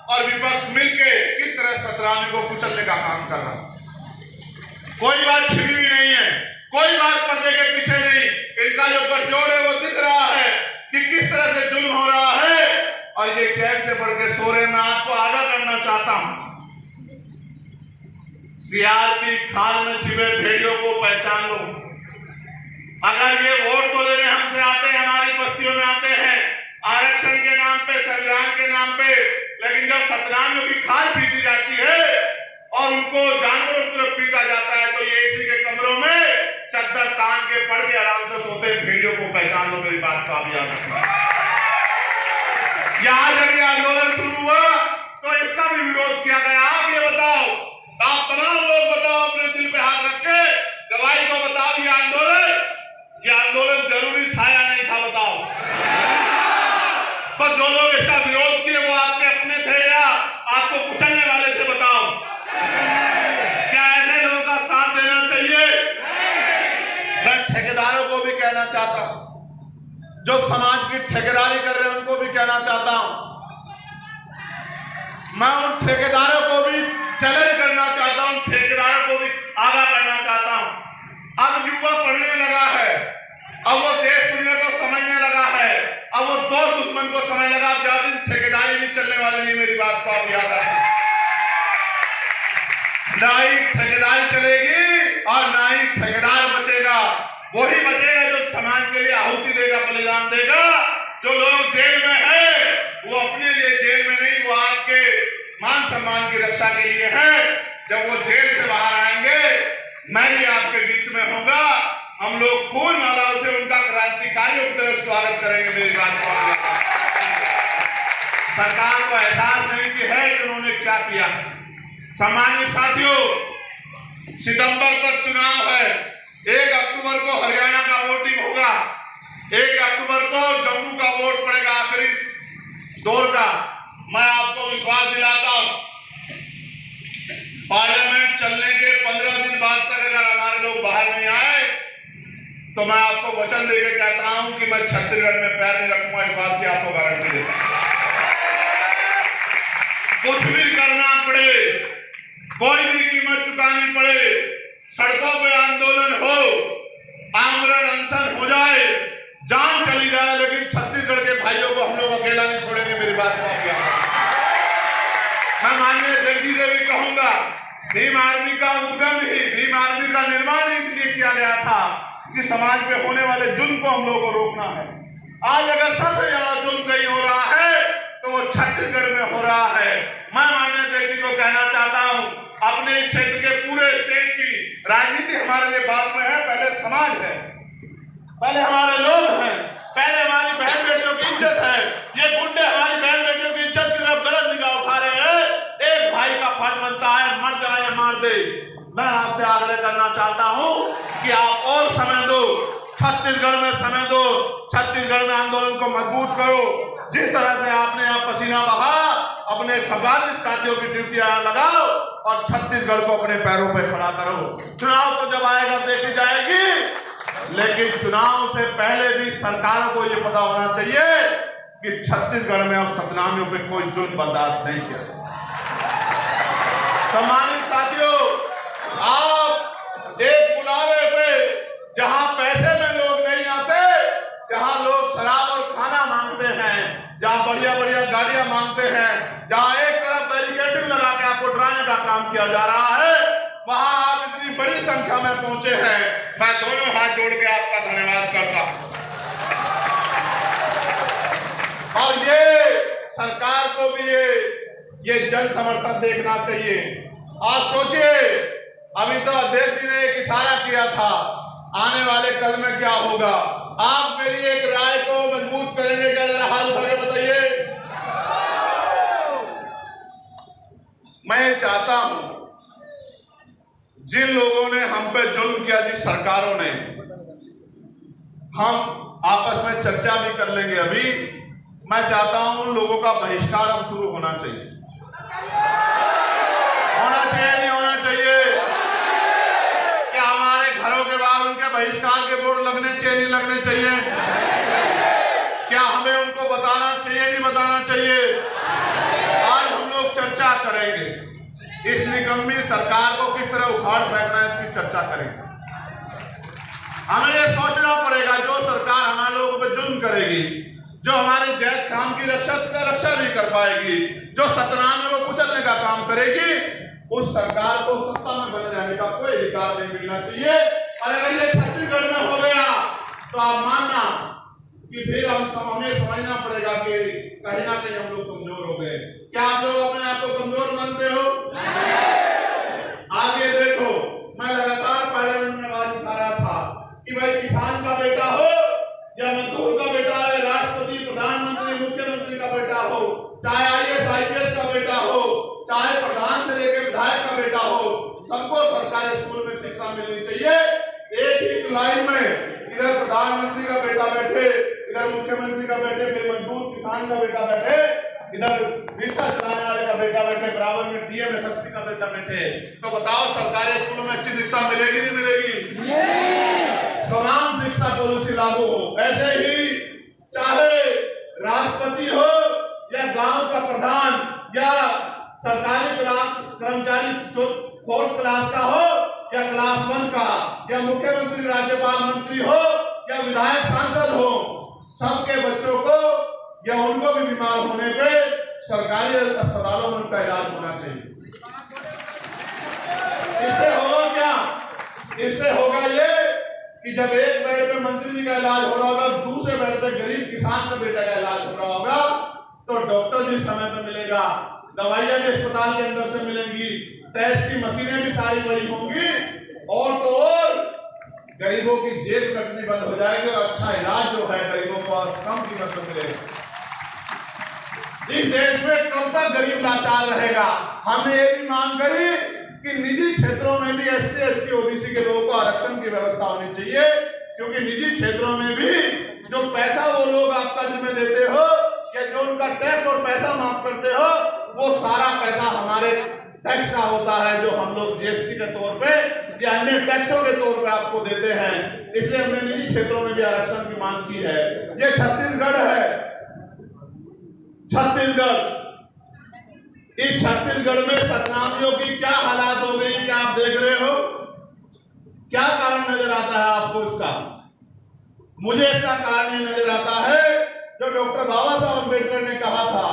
और विपक्ष मिलके किस तरह सतरामी को कुचलने का काम कर रहा है। कोई बात छिपी हुई नहीं है, कोई बात पर्दे के पीछे नहीं। इनका जो गठजोड़ है वो दिख रहा है कि किस तरह से जुल्म हो रहा है, और ये चैन से बढ़ के सो रहे। मैं आपको आगाह करना चाहता हूं, सियार की खाल में छिपे भेड़ियों को पहचान लो। अगर ये वोट तो लेने हमसे आते हैं, हमारी बस्तियों में आते हैं आरक्षण के नाम पे, संविधान के नाम पे, लेकिन जब सतनामियों की खाल पीटी जाती है और उनको जानवरों की तरफ पीटा जाता है, तो ये एसी के कमरों में चद्दर तान के पड़ के आराम से सोते भेड़ियों को पहचान लो। मेरी बात को आप याद रखना। यहां जब ये आंदोलन शुरू हुआ तो इसका भी विरोध किया गया। आप ये बताओ, आप तमाम लोग बताओ, अपने दिल पे हाथ रख के गवाही को बताओ, ये आंदोलन जरूरी था या नहीं था? बताओ। पर जो लोग इसका विरोध किए वो आपके अपने थे या आपको कुचलने वाले थे? बताओ। क्या ऐसे लोगों का साथ देना चाहिए? मैं ठेकेदारों को भी कहना चाहता हूं, जो समाज की ठेकेदारी कर रहे हैं उनको भी कहना चाहता हूं। मैं उन ठेकेदारों को भी चैलेंज करना चाहता हूं, ठेकेदारों को भी आगाह करना चाहता हूं। अब युवा पढ़ने लगा है, अब वो देश दुनिया को समझने लगा है, अब वो दो दुश्मन को समझ लगा। अब ज्यादा दिन ठेकेदारी भी चलने वाली नहीं। मेरी बात को आप याद रखें। ना ही ठेकेदारी चलेगी और ना ही ठेकेदार बचेगा। वही बचेगा जो समाज के लिए आहुति देगा, बलिदान देगा। जो लोग जेल में है वो अपने लिए जेल में नहीं, वो आपके मान सम्मान की रक्षा के लिए है। जब वो जेल से बाहर आएंगे, मैं भी आपके बीच में होगा, हम लोग फूल मालाओं से उनका क्रांतिकारियों की तरह स्वागत करेंगे। मेरी बात को सरकार को एहसास नहीं कि है कि उन्होंने क्या किया। सम्मानित साथियों, सितंबर तक चुनाव है। 1 अक्टूबर को हरियाणा का वोटिंग होगा, 1 अक्टूबर को जम्मू का वोट पड़ेगा, आखिरी दौर का। मैं आपको विश्वास दिलाता हूं, पार्लियामेंट चलने के 15 दिन बाद तक अगर हमारे लोग बाहर नहीं आए तो मैं आपको वचन देकर कहता हूं कि मैं छत्तीसगढ़ में पैर नहीं रखूंगा। इस बात की आपको गारंटी देता हूं। कुछ भी करना पड़े, कोई भी कीमत चुकानी पड़े, सड़कों पे आंदोलन हो, आमरण अनशन हो जाए, जान चली जाए, लेकिन छत्तीसगढ़ के भाइयों को हम लोग अकेला नहीं छोड़ेंगे। मेरी बात को मैं माननीय जगजी से भी कहूंगा, भीम आर्मी का उद्गम ही, भीम आर्मी का निर्माण इसलिए किया गया था कि समाज में होने वाले जुल्म को हम लोगों को रोकना है। आज अगर सबसे ज्यादा जुल्म कहीं हो रहा है तो वो छत्तीसगढ़ में हो रहा है। मैं माननीय जगजी को कहना चाहता हूं, अपने क्षेत्र के पूरे स्टेट की राजनीति हमारे लिए बाद में है, पहले समाज है, पहले हमारे लोग हैं, पहले हमारी बहन बेटियों की इज्जत है। ये गुंडे हमारी बहन बेटियों की इज्जत की तरफ गलत निगाह उठा रहे हैं। एक भाई का फर्ज बनता है, मर जाए या मार दे। मैं आपसे आग्रह करना चाहता हूं कि आप और समय दो, छत्तीसगढ़ में समय दो, छत्तीसगढ़ में आंदोलन को मजबूत करो। जिस तरह से आपने यहाँ पसीना बहा, अपने 44 साथियों की ड्यूटियां लगाओ और छत्तीसगढ़ को अपने पैरों पर खड़ा करो। चुनाव तो जब आएगा देखी जाएगी, लेकिन चुनाव से पहले भी सरकारों को यह पता होना चाहिए कि छत्तीसगढ़ में अब सतनामियों पे कोई जुल्म बर्दाश्त नहीं किया। सम्मानित साथियों, आप एक बुलावे पे, जहां पैसे में लोग नहीं आते, जहां लोग शराब और खाना मांगते हैं, जहां बढ़िया बढ़िया गाड़ियां मांगते हैं, जहां एक तरफ बैरिकेडिंग लगा के आपको डराने का काम किया जा रहा है, वहां आप इतनी बड़ी संख्या में पहुंचे हैं। मैं दोनों हाथ जोड़ के आपका धन्यवाद करता हूं। और ये सरकार को भी ये जन समर्थन देखना चाहिए। आज सोचिए, अभी तो अध्यक्ष जी ने एक इशारा किया था, आने वाले कल में क्या होगा। आप मेरी एक राय को मजबूत करेंगे क्या? जरा हाथ उठा के बताइए। मैं चाहता हूं, जिन लोगों ने हम पे जुल्म किया, जिस सरकारों ने, हम आपस में चर्चा भी कर लेंगे। अभी मैं चाहता हूं उन लोगों का बहिष्कार अब शुरू होना चाहिए। होना चाहिए, नहीं होना चाहिए? बहिष्कार के बोर्ड लगने चाहिए नहीं लगने चाहिए? क्या हमें उनको बताना चाहिए नहीं बताना चाहिए? आज हम लोग चर्चा करेंगे, इस निकम्मी सरकार को किस तरह उखाड़ फेंकना है इसकी चर्चा करेंगे। हमें ये सोचना पड़ेगा, जो सरकार हमारे लोगों पर जुल्म करेगी, जो हमारे जैद खाम की रक्षा नहीं कर पाएगी, जो सतनामे को कुचलने का काम करेगी, उस सरकार को सत्ता में बने रहने का कोई अधिकार नहीं मिलना चाहिए। और अगर ये छत्तीसगढ़ में हो गया तो आप मानना कि फिर हमें समझना पड़ेगा कि कहीं ना कहीं हम लोग कमजोर हो गए। क्या आप लोग अपने आप को कमजोर मानते हो? आगे देखो, मैं लगातार पार्लियामेंट में आवाज उठा रहा था कि भाई किसान का बेटा हो या मजदूर का बेटा हो, राष्ट्रपति, प्रधानमंत्री, मुख्यमंत्री का बेटा हो, चाहे IAS IPS का बेटा हो, चाहे प्रधान से लेकर विधायक का बेटा हो, सबको सरकारी स्कूल में शिक्षा मिलनी चाहिए। एक ही लाइन में इधर प्रधानमंत्री का बेटा बैठे, इधर मुख्यमंत्री का बैठे, फिर मजदूर किसान का बेटा बैठे, इधर रिक्शा चलाने वाले का बेटा बैठे, बराबर में DM SSP का बेटा बैठे, तो बताओ सरकारी स्कूलों में अच्छी शिक्षा मिलेगी नहीं मिलेगी? समान शिक्षा पॉलिसी लागू हो। ऐसे ही चाहे राष्ट्रपति हो या गांव का प्रधान या सरकारी कर्मचारी जो 4th क्लास का हो या क्लास 1 का, या मुख्यमंत्री राज्यपाल मंत्री हो या विधायक सांसद हो, सबके बच्चों को या उनको भी बीमार होने पे सरकारी अस्पतालों में उनका इलाज होना चाहिए। इससे होगा क्या? इससे होगा ये कि जब एक बेड पे मंत्री जी का इलाज हो रहा होगा, दूसरे बेड पे गरीब किसान का बेटा का इलाज हो रहा होगा, तो डॉक्टर भी समय पे मिलेगा, दवाइयां भी अस्पताल के अंदर से मिलेंगी, टेस्ट की मशीनें भी सारी बड़ी होंगी, और तो और गरीबों की जेब कटनी बंद हो जाएगी और अच्छा इलाज जो है गरीबों को कम कीमत में मिलेगा। इस देश में कब तक गरीब लाचार रहेगा? हमने ये भी मांग करी कि निजी क्षेत्रों में भी SC ST OBC के लोगों को आरक्षण की व्यवस्था होनी चाहिए, क्योंकि निजी क्षेत्रों में भी जो पैसा वो लोग आप कर्ज में देते हो या जो उनका टैक्स और पैसा माफ करते हो, वो सारा पैसा हमारे टैक्स का होता है, जो हम लोग GST के तौर पे या अन्य टैक्सों के तौर पे आपको देते हैं। इसलिए हमने निजी क्षेत्रों में भी आरक्षण की मांग की है। ये छत्तीसगढ़ है, छत्तीसगढ़। इस छत्तीसगढ़ में सतनामियों की क्या हालात हो गई, क्या आप देख रहे हो? क्या कारण नजर आता है आपको इसका? मुझे इसका कारण ये नजर आता है जो डॉक्टर बाबा साहब अम्बेडकर ने कहा था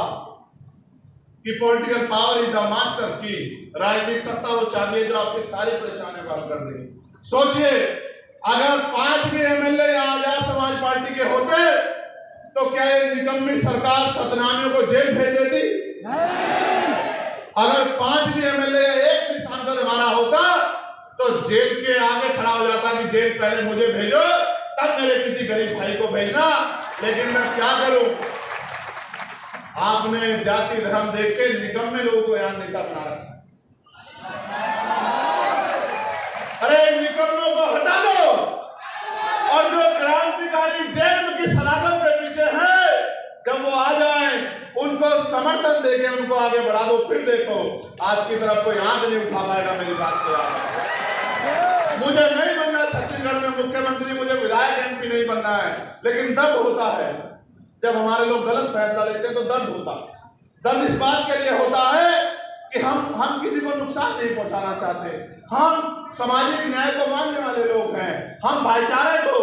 कि political power is the master की, राजनीतिक सत्ता वो चाबी है जो आपकी सारी परेशानियों को हल कर देगी। सोचिए, अगर 5 भी MLA आजाद समाज पार्टी के होते तो क्या ये निकम्मी सरकार सतनामियों को जेल भेज देती? अगर 5 भी MLA या 1 भी सांसद हमारा होता तो जेल के आगे खड़ा हो जाता कि जेल पहले मुझे भेजो, तब मेरे किसी गरीब भाई को भेजना। लेकिन मैं क्या करूं? आपने जाति धर्म देख के निकम्मे लोगों को यहां नेता बना रखा है। अरे निकम्मों को हटा दो, और जो क्रांतिकारी जैन की सलाखों के पीछे हैं, जब वो आ जाए उनको समर्थन देके उनको आगे बढ़ा दो। फिर देखो आज की तरफ कोई आंख नहीं उठा पाएगा मेरी बात को। मुझे नहीं बनना छत्तीसगढ़ में मुख्यमंत्री, मुझे विधायक MP नहीं बनना है, लेकिन दर्द होता है जब हमारे लोग गलत फैसला लेते हैं तो दर्द होता है। दर्द इस बात के लिए होता है कि हम किसी को नुकसान नहीं पहुंचाना चाहते, हम सामाजिक न्याय को मानने वाले लोग हैं, हम भाईचारे को,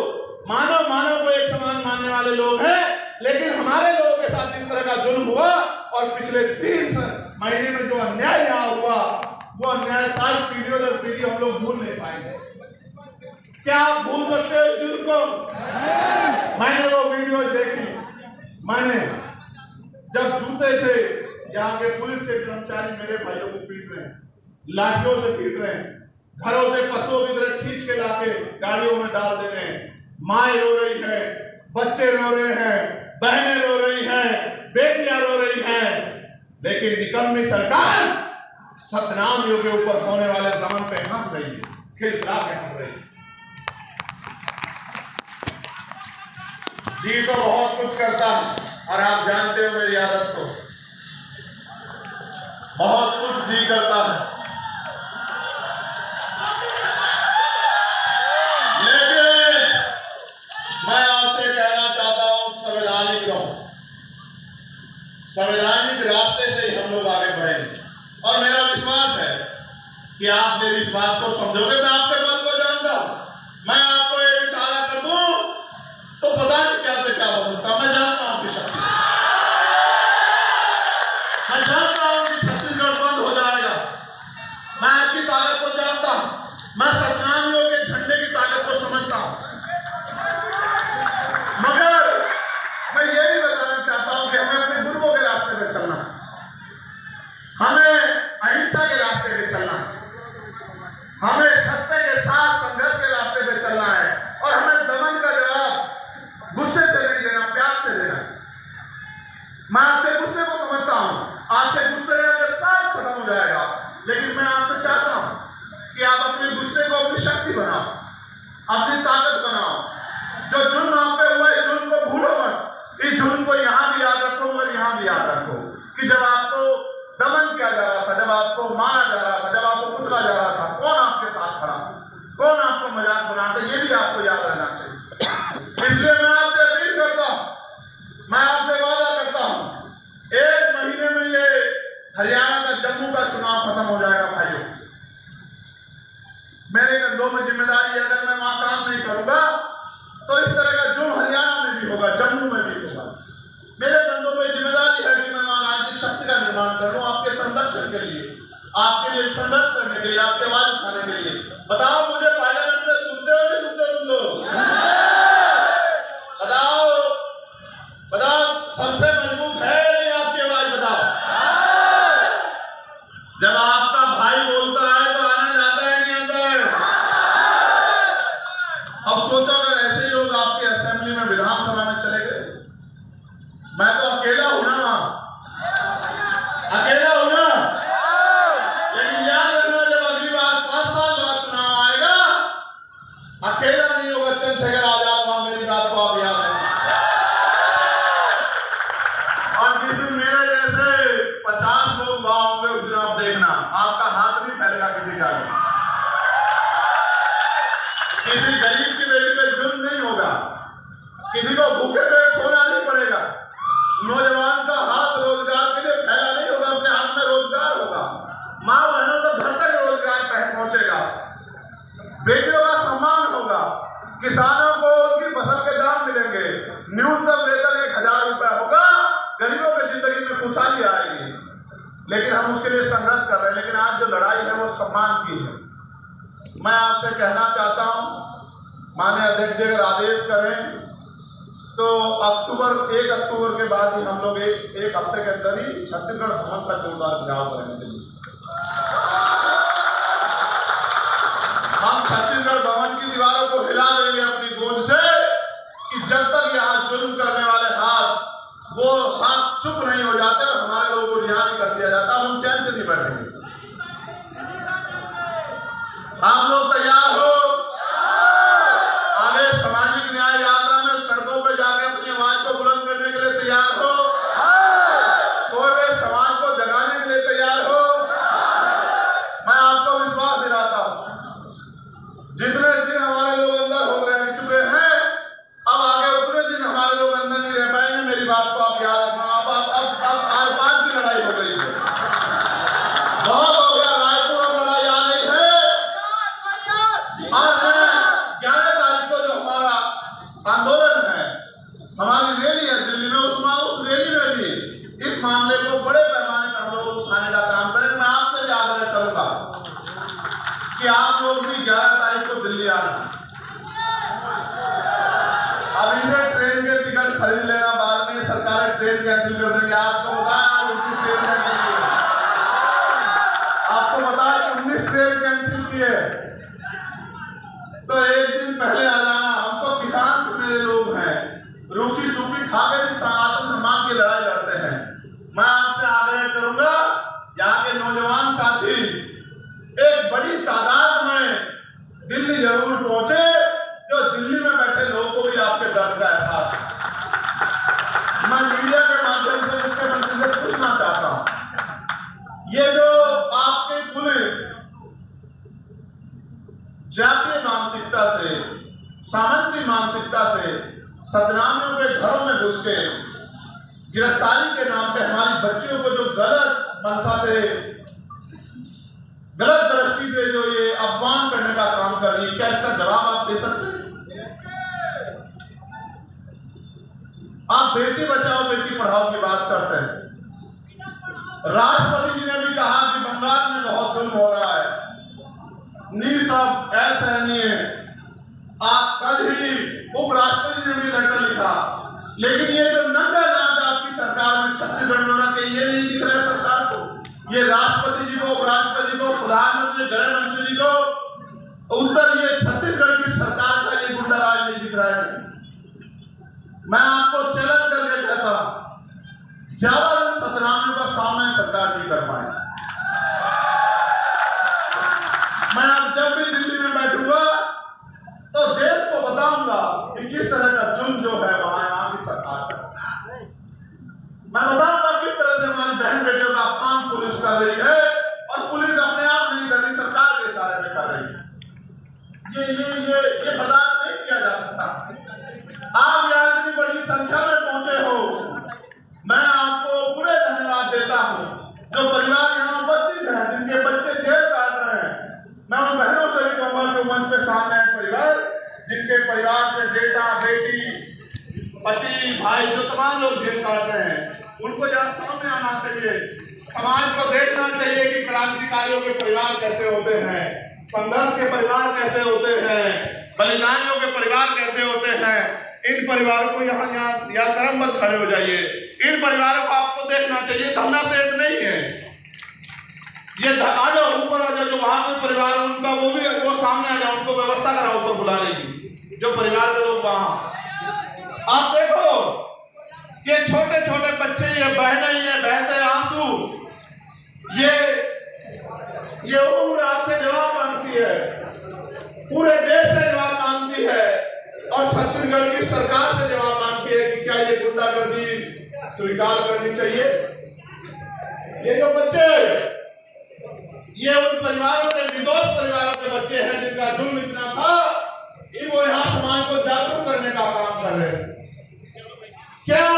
मानव को एक समान मानने वाले लोग हैं। लेकिन हमारे लोगों के साथ इस तरह का जुल्म हुआ और पिछले 3 महीने में जो अन्याय यहाँ हुआ, वो अन्याय 7 पीढ़ियों दर पीढ़ी हम लोग भूल नहीं पाएंगे। क्या आप भूल सकते हो इस जुल्म को? मैंने वो वीडियो देखी, मैंने जब जूते से यहाँ के पुलिस के कर्मचारी मेरे भाइयों को पीट रहे हैं, लाठियों से पीट रहे हैं, घरों से पशुओं की तरह खींच के लाके गाड़ियों में डाल दे रहे हैं, माएं रो रही है, बच्चे रो रहे हैं, बहनें रो रही हैं, बेटियां रो रही हैं, लेकिन निकम्मी सरकार सतनामियों के ऊपर होने वाले दमन पे हंस रही है, खिलखिला के हंस रही है। जी तो बहुत कुछ करता है और आप जानते हो मेरी आदत को, बहुत कुछ जी करता है, लेकिन कि आप मेरी इस बात को समझोगे। मैं आपके बात को जानता हूं, मैं आपको एक इशारा कर दूं तो पता नहीं क्या से क्या हो सकता। मैं जानता हूं कि शक्ति, मैं जानता हूं कि छत्तीसगढ़ बंद हो जाएगा। मैं आपकी ताकत को जानता हूं, मैं सतनामियों के झंडे की ताकत को समझता हूं, मगर मैं ये भी बताना चाहता हूं कि हमें अपने गुरुओं के रास्ते पे चलना है, हमें अहिंसा के रास्ते पे चलना है, हमें सत्य के साथ संघर्ष के रास्ते पे चलना है और हमें दमन का जवाब गुस्से से नहीं देना, प्यार से देना। मैं आपके गुस्से को समझता हूं, आपके गुस्से के साथ खत्म हो जाएगा, लेकिन मैं आपसे चाहता हूं कि आप अपने गुस्से को अपनी शक्ति बनाओ, अपनी ताकत बनाओ। जो जुल्म आप पे हुआ है, जुल्म को भूलो मत। इस जुल्म को यहां भी याद रखो और यहां भी याद रखो कि जब आपको दमन किया जा रहा था, जब आपको मारा जा रहा था, जब आपको कुचला जा रहा था, कौन आपके साथ खड़ा था, कौन आपको मजाक बना था, ये भी आपको याद रहना चाहिए। इसलिए मैं आपसे अपील करता हूं, मैं आपसे वादा करता हूं, 1 महीने में ये हरियाणा का जम्मू का चुनाव खत्म हो जाएगा। भाइयों, मेरे कंधों में जिम्मेदारी है, अगर मैं वहां काम नहीं करूंगा तो इस तरह का जुल्म हरियाणा में भी होगा, जम्मू में भी होगा। मेरे कंधों में जिम्मेदारी है कि मैं वहां राजनीतिक शक्ति का निर्माण करूं, आपके संरक्षण के लिए, आपके लिए संघर्ष करने के लिए, आपके आवाज उठाने के लिए। बताओ मुझे पार्लियामेंट में सुनते हो नहीं सुनते तुम लोग? बताओ बताओ, सबसे मजबूत है नहीं आपकी आवाज? बताओ। जब आपका भाई बोलता है तो आना जाता है नहीं अंदर? अब सोचो अगर ऐसे ही लोग आपकी असेंबली में, विधानसभा में चले गए, मैं तो अकेला हूं ना, अकेला हूं ना। लेकिन याद रखना, जब अगली बार 5 साल बाद चुनाव आएगा, अकेला नहीं होगा चंद्रशेखर आजाद वहां, मेरी बात को आप याद रखना। और जिस दिन मेरे जैसे 50 लोग वहां होंगे, उस दिन आप देखना आपका हाथ नहीं फैलेगा किसी का, किसी गरीब की बेटी पे जुल्म नहीं होगा, किसी को भूखे पेट सोना नहीं पड़ेगा, नौजवान का हाथ रोजगार के लिए फैला नहीं होगा, उसके हाथ में रोजगार होगा, मां बहनों तक घर तक रोजगार पहुंचेगा, बेटियों का सम्मान होगा, किसानों को उनकी फसल के दाम मिलेंगे, न्यूनतम वेतन 1000 रुपए होगा, गरीबों की जिंदगी में खुशहाली आएगी। लेकिन हम उसके लिए संघर्ष कर रहे हैं। लेकिन आज जो लड़ाई है वो सम्मान की है। मैं आपसे कहना चाहता हूं, माननीय अध्यक्ष जी अगर आदेश करें तो 1 अक्टूबर के बाद ही हम लोग एक हफ्ते के अंदर ही छत्तीसगढ़ भवन का जोरदार घेराव करेंगे। हम छत्तीसगढ़ भवन की दीवारों को हिला देंगे अपनी गूंज से कि जब तक यहाँ जुल्म करने वाले हाथ चुप नहीं हो जाते और हमारे लोगों को रिहा नहीं कर दिया जाता, हम चैन से नहीं बैठेंगे। आप लोग तैयार हो? आगे सामाजिक न्याय यात्रा में सड़कों पर जाके अपनी आवाज को बुलंद करने के लिए तैयार हो? सोए हुए समाज को जगाने के लिए तैयार हो? मैं आपको विश्वास दिलाता हूं, जितने दिन हमारे लोग अंदर हो रह चुके हैं, अब आगे उतने दिन हमारे लोग अंदर नहीं रह पाएंगे। मेरी बात को आप याद रखना। अब आर पार की लड़ाई हो गई है, बहुत हो गया। रायपुर और लड़ाई आ गई है। और 11 तारीख को जो हमारा आंदोलन है, हमारी रैली है दिल्ली में, उस रैली में भी इस मामले को बड़े पैमाने पर हम लोग उठाने का काम करेंगे। मैं आपसे भी आग्रह करूंगा कि आप लोग भी 11 तारीख को दिल्ली आना। अभी से ट्रेन के टिकट खरीद लेना, बाद में सरकारें ट्रेन कैंसिल कर देंगे। आपको बताया उनकी ट्रेन कैंसिल की है, आपको बताया 19 ट्रेन कैंसिल की है, तो एक दिन पहले आ जाना। हम तो किसान मेरे लोग हैं, रूखी सूखी खा के भी आत्मसम्मान की लड़ाई लड़ते हैं। मैं आपसे आग्रह करूंगा, यहाँ के नौजवान साथी एक बड़ी तादाद में दिल्ली जरूर पहुंचे, जो दिल्ली में बैठे लोगों को भी आपके दर्द का एहसास है। मैं मीडिया के माध्यम से मुख्यमंत्री से पूछना चाहता हूं, ये जो आपके पुलिस जातीय मानसिकता से, सामंती मानसिकता से सतनामियों के घरों में घुस के गिरफ्तारी के नाम पे हमारी बच्चियों को जो गलत मंशा से, गलत दृष्टि से अपमान करने का काम कर रही है। क्या इसका जवाब आप दे सकते हैं? आप बेटी बचाओ बेटी पढ़ाओ की बात करते हैं। राष्ट्रपति जी ने भी कहा कि बंगाल में बहुत जुल्म हो रहा है, सब असहनीय। आप कल ही उपराष्ट्रपति ने भी लेटर लिखा, लेकिन ये जो नंगा नाच आपकी सरकार में छत्तीसगढ़ में होना चाहिए, ये नहीं दिख रहा है सरकार को। ये राष्ट्रपति जी को, उपराष्ट्रपति को, प्रधानमंत्री, गृह मंत्री जी को उत्तर ये छत्तीसगढ़ की सरकार का ये गुंडाराज नहीं दिख रहा है। मैं आपको चैलेंज करके कहता हूं, ज्यादा दिन 17 का सामने सरकार नहीं कर पाए। मैं अब जब भी दिल्ली में बैठूंगा तो देश को बताऊंगा कि किस तरह का जुल्म जो है वहां यहाँ की सरकार कर। मैं बताऊंगा किस तरह से हमारी बहन बेटियों का अपमान पुलिस कर रही है, और पुलिस अपने आप नहीं कर रही, सरकार के इशारे में कर रही है। ये बर्दाश्त नहीं किया जा सकता। आप यहाँ इतनी बड़ी संख्या में पहुंचे हो, मैं आपको पूरे धन्यवाद देता हूँ। जो परिवार यहाँ उपस्थित है, जिनके बच्चे जेल काट रहे हैं, मैं उन बहनों से भी कहूंगा कि मंच पे सामने है परिवार, जिनके परिवार से बेटा बेटी पति भाई जो तमाम लोग जेल काट रहे हैं, उनको यहाँ सामने आना चाहिए। समाज को देखना चाहिए कि क्रांतिकारियों के परिवार कैसे होते हैं, संघर्ष के परिवार कैसे होते हैं, बलिदानियों के परिवार कैसे होते हैं। इन परिवारों को यहाँ क्रमबद्ध खड़े हो जाइए। इन परिवारों को आपको देखना चाहिए, धरना सेठ नहीं है ये। आ जाओ ऊपर आ जाओ, जो वहां कोई परिवार है उनका वो सामने आ जाओ, उनको व्यवस्था कराओ ऊपर बुलाने की, जो परिवार के लोग वहां। आप देखो ये छोटे छोटे बच्चे, ये बहनें, ये बहते आंसू, ये उम्र आपसे जवाब मांगती है, पूरे देश से जवाब मांगती है, और छत्तीसगढ़ की सरकार से जवाब मांगती है कि क्या ये गुंडागर्दी स्वीकार करनी चाहिए। ये जो बच्चे, ये उन परिवारों के, निर्दोष परिवारों के बच्चे हैं जिनका जुल्म इतना था कि वो यहाँ समाज को जागरूक करने का काम कर रहे हैं। क्या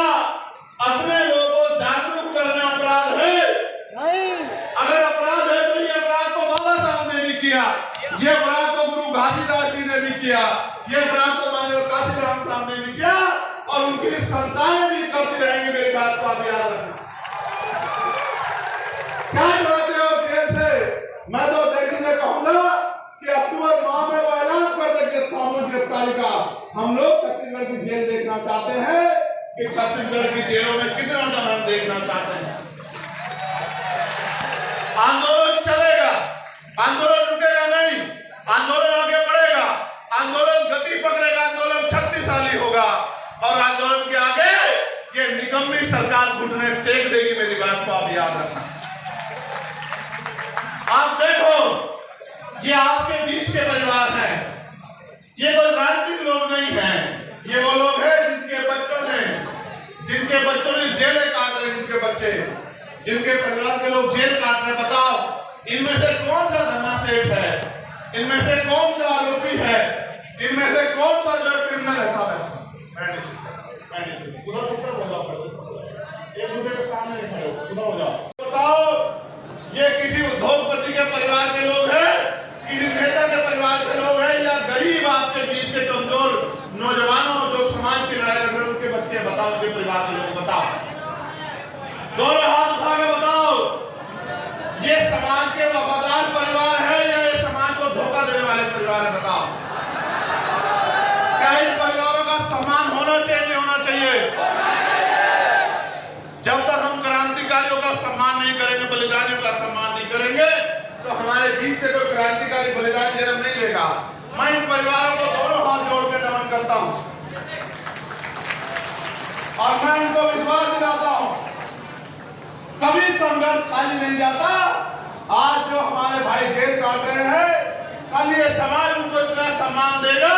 अपने लोगों को जागरूक करना अपराध है? नहीं। अगर अपराध है तो ये अपराध तो बाबा साहब ने भी किया, ये अपराध तो गुरु घासीदास जी ने भी किया, ये अपराध तो माननीय काशीराम साहब ने भी किया, और उनकी संतानें भी करती रहेंगी। मेरी बात को आप याद रखना। क्या करते हो जेल से? मैं तो देखने कहूंगा कि अक्टूबर माह में वो ऐलान कर देंगे सामूहिक गिरफ्तारी का। हम लोग छत्तीसगढ़ की जेल देखना चाहते हैं कि छत्तीसगढ़ की जेलों में कितना दमन देखना चाहते हैं। आंदोलन चलेगा, आंदोलन रुकेगा नहीं, आंदोलन आगे बढ़ेगा, आंदोलन गति पकड़ेगा, आंदोलन शक्तिशाली होगा, और आंदोलन के आगे ये निकम्मी सरकार घुटने टेक देगी। मेरी बात को आप याद रखना। आप देखो ये आपके बीच के परिवार हैं, ये कोई राजनीतिक लोग नहीं हैं, ये वो लोग हैं जिनके बच्चों ने जेलें काट रहे, जिनके परिवार के लोग जेल काट रहे। बताओ इनमें से कौन सा धरना सेठ है, इनमें से कौन सा आरोपी है, इनमें से कौन सा जो क्रिमिनल है? साहब एक दूसरे के सामने नहीं खड़े हो जाओ। बताओ ये किसी उद्योगपति के परिवार के लोग हैं, किसी नेता के परिवार के लोग हैं, या गरीब आपके बीच के कमजोर नौजवानों जो समाज की लड़ाई लड़ रहे उनके बच्चे? बताओ, उनके परिवार के लोग बताओ, दोनों हाथ उठा के बताओ, ये समाज के वफादार परिवार है या ये समाज को धोखा देने वाले परिवार है? बताओ, क्या इन परिवारों का सम्मान होना चाहिए, नहीं होना चाहिए? जब तक हम क्रांतिकारियों का सम्मान नहीं करेंगे, बलिदानियों का सम्मान नहीं करेंगे, तो हमारे बीच से कोई क्रांतिकारी बलिदानी जन्म नहीं लेगा। मैं इन परिवारों को दोनों हाथ जोड़ के नमन करता हूं, और मैं उनको विश्वास दिलाता हूं कभी संघर्ष खाली नहीं जाता। आज जो हमारे भाई जेल काट रहे हैं, कल ये समाज उनको इतना सम्मान देगा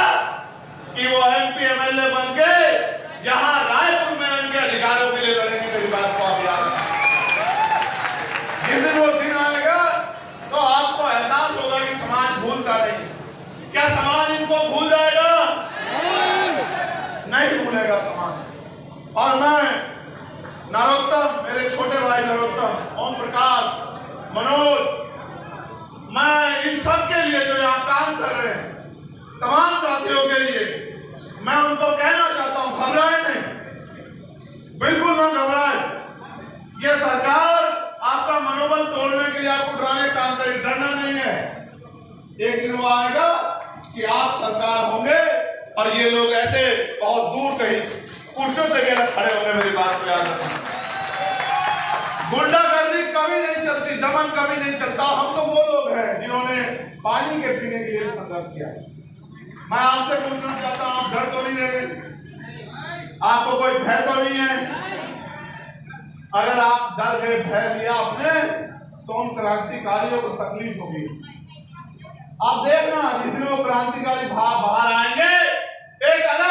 कि वो MP MLA बन के यहाँ रायपुर में उनके अधिकारों के लिए लड़ेंगे। मेरी बात को आप याद रखें। जिस दिन वो दिन आएगा तो आपको एहसास होगा कि समाज भूलता नहीं। क्या समाज इनको भूल जाएगा? नहीं भूलेगा समाज। और मैं नरोत्तम, मेरे छोटे भाई नरोत्तम, ओम प्रकाश, मनोज, मैं इन सबके लिए जो यहाँ काम कर रहे हैं, तमाम साथियों के लिए मैं उनको कहना चाहता हूँ, घबराए नहीं, बिल्कुल ना घबराए। ये सरकार आपका मनोबल तोड़ने के लिए आपको डराने काम करेगी, डरना नहीं है। एक दिन वो आएगा कि आप सरकार होंगे और ये लोग ऐसे बहुत दूर कहीं कुर्सियों से गलत खड़े होंगे। मेरी बात को याद रखना, गुंडागर्दी कभी नहीं चलती, दमन कभी नहीं चलता। हम तो वो लोग हैं जिन्होंने पानी के पीने के लिए संघर्ष किया। मैं आपसे पूछना चाहता हूं, आप डर तो नहीं रहे, आपको कोई भय तो नहीं है? अगर आप डर गए, भय लिया आपने, तो उन क्रांतिकारियों को तकलीफ होगी। आप देखना, जिस दिन वो क्रांतिकारी बाहर आएंगे, एक अलग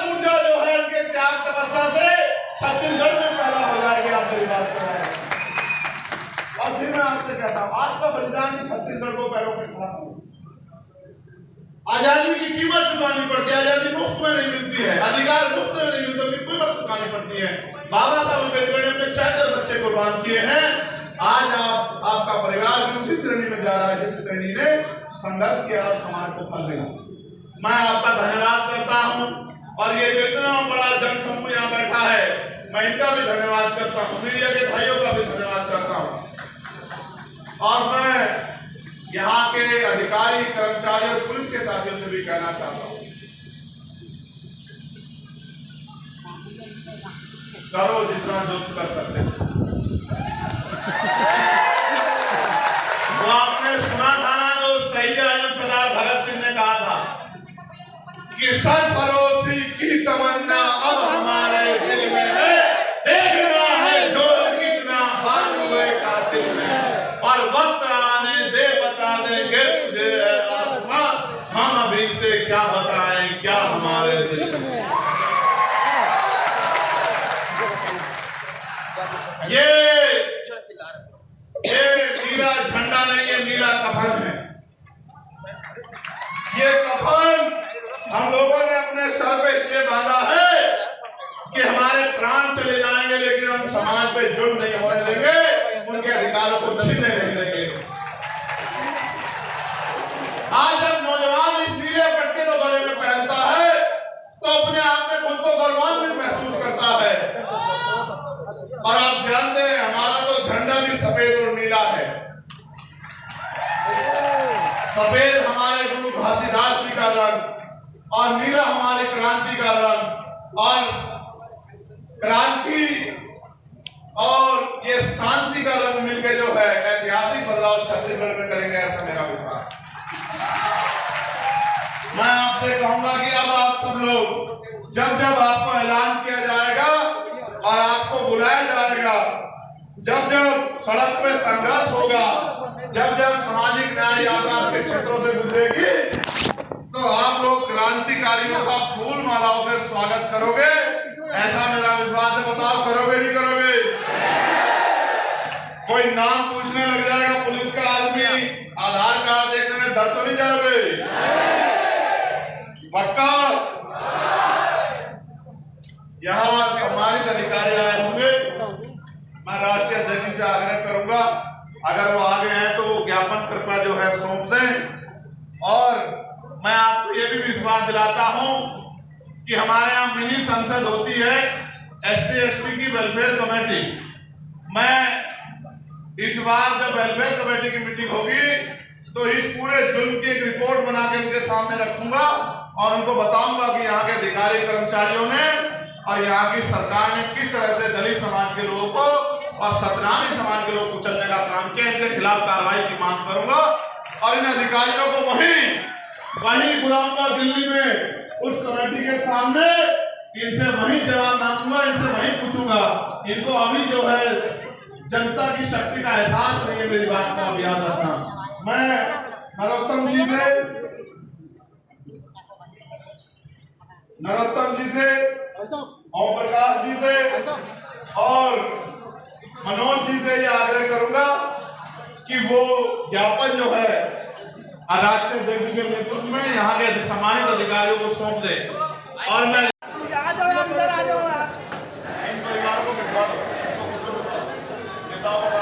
ऊर्जा जो है उनके त्याग तपस्या से छत्तीसगढ़ में पैदा हो जाएगी। आप मेरी बात कर रहे हैं। और फिर मैं आपसे कहता हूं, आज का बलिदान छत्तीसगढ़ को पैरों पर खड़ा करो। आजादी की कीमत चुकानी पड़ती है, आजादी मुफ्त में नहीं मिलती है, अधिकार मुफ्त में नहीं मिलते, फिर कीमत चुकानी पड़ती है। बाबा साहब अम्बेडकर ने अपने 4 बच्चे कुर्बान किए हैं। आज आपका परिवार भी उसी श्रेणी में जा रहा है जिस श्रेणी ने संघर्ष किया और समाज को फल मिला। मैं आपका धन्यवाद करता हूं, और ये जो इतना बड़ा जनसमूह यहाँ बैठा है, मैं इनका भी धन्यवाद करता हूं, मीडिया के भाइयों का भी धन्यवाद करता हूं। और मैं यहाँ के अधिकारी, कर्मचारी और पुलिस के साथियों से भी कहना चाहता हूँ, करो जितना जो कर सकते हैं। वो आपने सुना था ना, जो शहीद आजम सरदार भगत सिंह ने कहा था कि सरफरोशी की तमन्ना अब हमारे दिल में है, देखना है जोर कितना बार हुए कातिल में, और वक्त आने दे बता देंगे तुझे आसमां, हम अभी से क्या बताएं क्या हमारे दिल में। ये नीला झंडा नहीं है, नीला कफन है। ये कफन हम लोगों ने अपने सर पे इसलिए बांधा है कि हमारे प्राण चले जाएंगे, लेकिन हम समाज पे जुल्म नहीं होने देंगे, उनके अधिकारों को छीनने नहीं देंगे। आज जब नौजवान इस नीले पट्टे को गले में पहनता है, तो अपने आप में खुद को गौरवान्वित महसूस करता है। और आप जानते हैं, हमारा तो झंडा भी सफेद और नीला है। सफेद हमारे गुरु घासीदास जी का रंग, और नीला हमारी क्रांति का रंग। और क्रांति और ये शांति का रंग मिलकर जो है ऐतिहासिक बदलाव छत्तीसगढ़ में करेंगे, ऐसा मेरा विश्वास। मैं आपसे कहूंगा कि अब आप सब लोग, जब जब आपको ऐलान किया जाएगा और आपको बुलाया जाएगा, जब जब सड़क पे संघर्ष होगा, जब जब सामाजिक न्याय यात्रा आपके क्षेत्रों से गुजरेगी, तो आप लोग क्रांतिकारियों का फूल मालाओं से स्वागत करोगे, ऐसा मेरा विश्वास है। बताओ, करोगे नहीं करोगे? कोई नाम पूछने लग जाएगा पुलिस का आदमी, आधार कार्ड देखने में डर तो नहीं जाओगे? पक्का? यहाँ सम्मानित अधिकारी आए होंगे, मैं राष्ट्रीय अध्यक्ष से आग्रह करूंगा, अगर वो आ गए हैं तो ज्ञापन कृपया जो है सौंप दें। और मैं आपको ये भी विश्वास दिलाता हूं कि हमारे यहाँ मिनी संसद होती है SC/ST की वेलफेयर कमेटी। मैं इस बार जब वेलफेयर कमेटी की मीटिंग होगी, तो इस पूरे जुल्म की एक रिपोर्ट बना के उनके सामने रखूंगा और उनको बताऊंगा कि यहाँ के अधिकारी कर्मचारियों ने और यहाँ की सरकार ने किस तरह से दलित समाज के लोगों को और सतनामी समाज के लोग कुचलने का काम किया। इनके खिलाफ कार्रवाई की मांग करूंगा और इन अधिकारियों को वहीं बुलाऊंगा दिल्ली में उस कमेटी के सामने, इनसे वहीं जवाब मांगूंगा, इनसे वहीं पूछूंगा। इनको अभी जो है जनता की शक्ति का एहसास नहीं है, मेरी बात को आप याद रखना। मैं नरोत्तम जी से ओम प्रकाश जी से और मनोज जी से यह आग्रह करूंगा कि वो ज्ञापन जो है राष्ट्रीय अध्यक्ष के नेतृत्व में यहाँ के सम्मानित अधिकारियों को सौंप दे। और मैं इन परिवारों को नेताओं को